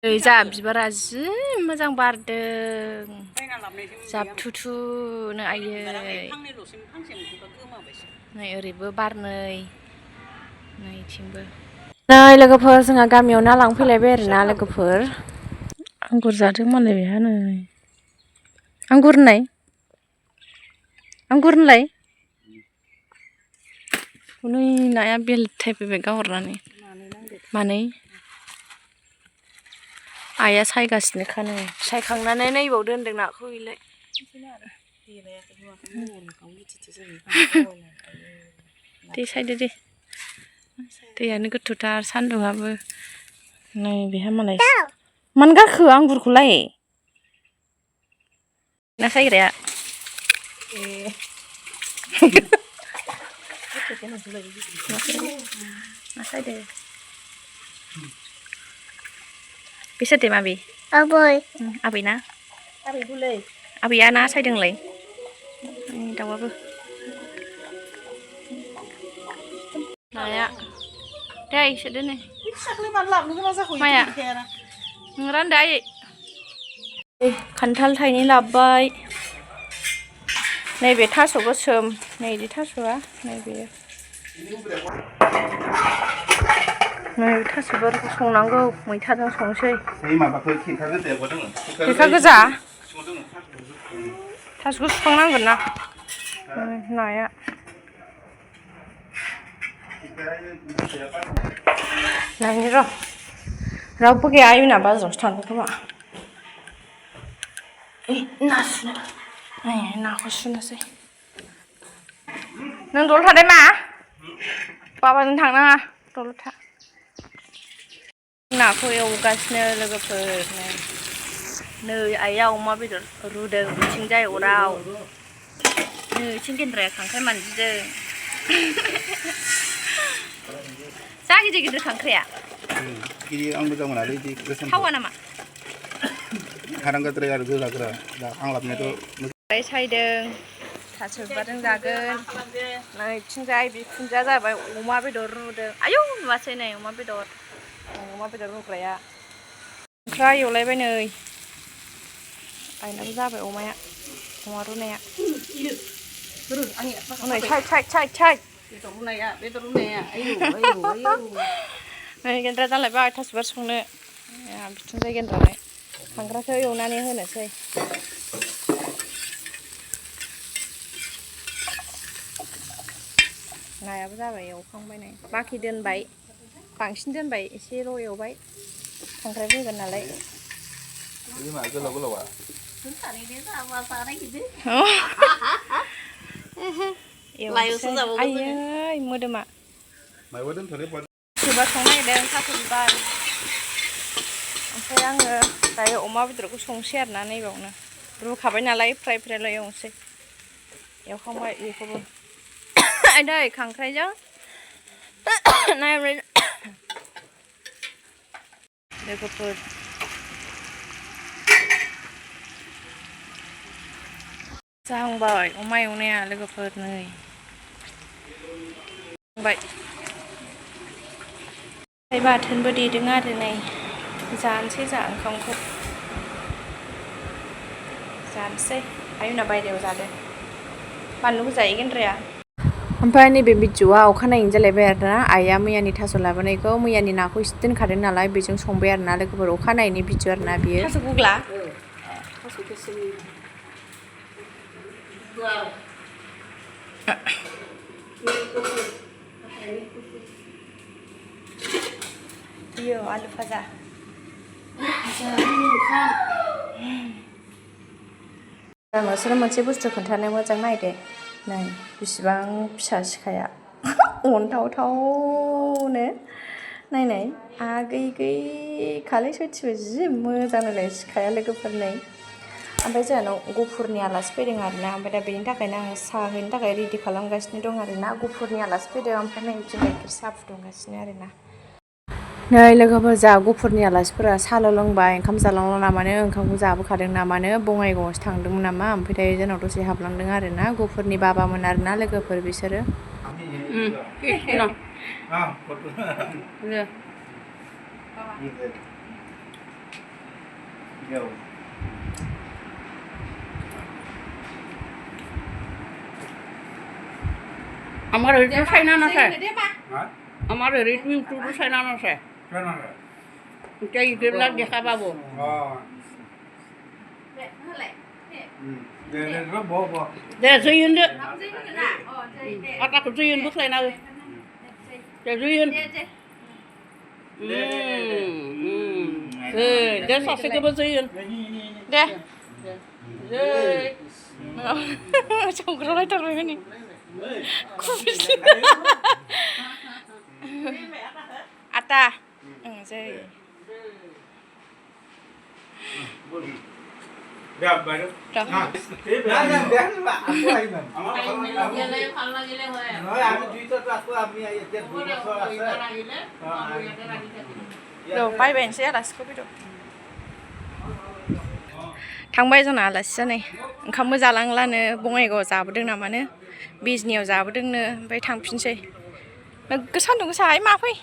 जा बिबारा जि मोजां बारदों जाबथुथुनो आयै नै ओरैबो बारनै नैथिंबो नै लोगोफोर जोंहा गामियाव ना लांफैलायबाय आरोना लोगोफोर आंगुर जादों मालाय बेहा नै आंगुर होनलाय नै नाया बेलथायफैबाय गाहरनानै मानै आइया सायगासिनोखा नै सायखांनानै नैबाव दोनदों नाखौ इलाय दै सायदो दे दैयानो गोथौथार सान्दुंआबो नै बेहा मालाय मानो गाखो आंगुरखौलाय ना सायग्राया ना सायदो बेसोर दे माबि आबै ना आबैया ना सायदोंलाय दाउआबो नाया दे इसोर दोनो माया रानदो आयै खान्थाल थाइनै लाबोबाय नैबे थास' गोसोम नैबे थास'आ नैबे थास'फोरखौ संनांगौ मैथाजों संसै खिरखा गोजा थास'खौ सुखांनांगोन ना नाया नायनि र' रावबो गैया आयमोना बाजारावसो थांदों खोमा ना सुनो नाखौ सुनोसै नों दल थादों मा बाबाजों थांनाङा दल था नाखौ एवगासिनो लोगोफोर नै आइया अमा बेदर रुदों बिथिंजाय अराव नैथिं गेन्द्राया खांख्राइ मानजिदों जा गिदिर गिदिर खांख्राइया आं मोजां मोनालै बिदि गोसोम थावा नामा हारांगाद्राय आरो गोराग्रा दा आं लाबोनायाथ' सायदों थास' बिबारजों जागोन नैथिंजाय बिखुनजोआ जाबाय अमा बेदर रुदों आयौ नुवासै नै अमा बेदर रुग्राया ओमफ्राय एवलायबाय नै आइनाबो जाबाय अमाया अमा रुनाया नै साइद बेदर रुनाया नै गेन्द्रा जालायबाय थास' बिबार संनो बिथिंजाय गेन्द्रानो खांख्राइखौ एवनानै होनोसै नायाबो जाबाय एवखांबाय नै बाखि दोनबाय बांसिन दोनबाय एसेल' एवबाय खांख्राइ फैगोन नालाय आयै मोदोमा बिबार संनो नागिरदों थास' बिबार ओमफ्राय आङो दायो अमा बेदरखौ संसै आरोना नैबावनो रुखाबाय नालाय फ्रायल' एवनोसै एवखांबाय बेखौबो नै खांख्राइजों ना एवनाय लोगोफोर जाहांबाय अमा एवनाया लोगोफोर नै बाथोनबो देदों आरो नै जानोसै जा ओंखामखौ जानोसै आयौना बायहेरायाव जादों बानलुबो जायो गेन्द्राया ओमफ्राय नैबे बिजौआ अखानायैनो जालायबाय आरोना आइया मैयानि थास' लाबोनायखौ मैयानि नाखौ एसे दोनखादों नालाय बेजों संबाय आरोना लोगोफोर अखानायैनि बिजौ आरोना बियो थास' गुग्ला बियो आलु फाजा नोंसोरो मोनसे बुस्थु खोन्थानो मोजां नायदो नै बिसिबां फिसा सिखाया अनथावथावनो नायनाय आगै खालै सयथिबो जि मोजां नायलाय सिखाया लोगोफोर नै ओमफ्राय जोंहानाव गफुरनि आलासि फैदों आरोना ओमफ्राय दा बेनि थाखायनो आङो साहा हैनो थाखाय रेडि खालामगासिनो दं आरोना गफुरनि आलासि फैदों ओमफ्राय नै बिदिनो गाइखेर साहा फुदुंगासिनो आरोना नै लोगोफोर जा गफुरनि आलासिफोरा साहाल' लोंबाय ओंखाम जालांला नामानो ओंखामखौ जाबोखादों नामानो बङाइगावआवसो थांदोंमोन नामा ओमफ्राय दायो जोंनाव दसे हाबलांदों आरोना गफुरनि बाबामोन आरोना लोगोफोर बिसोरो আমার রিট সাইনা না স্যার আমার রিট টু সাইনা না স্যার তাই ইউটিউবলার দেখা পাবো দে জুইন দে আটা কো জুইন বুক সাইনা দে জুইন দে সাসে কো জুইন দে সংগ্রহালয় তো রইবে নি Ata. Say. Dah baru. Dah. Nah, dah Pak. Aku ayo. Aku duit tu aku ambil aja tiap bulan. Rồi bay bèn xe là có biết đâu. Thằng bay cho nào là xe này. Không có giá lăng là nữa, bông ấy có giá bất đừng nào mà nữa. Business giá bất đừng nữa, bay thằng pin xe. Nó cứ sẵn đừng có xài mà phải.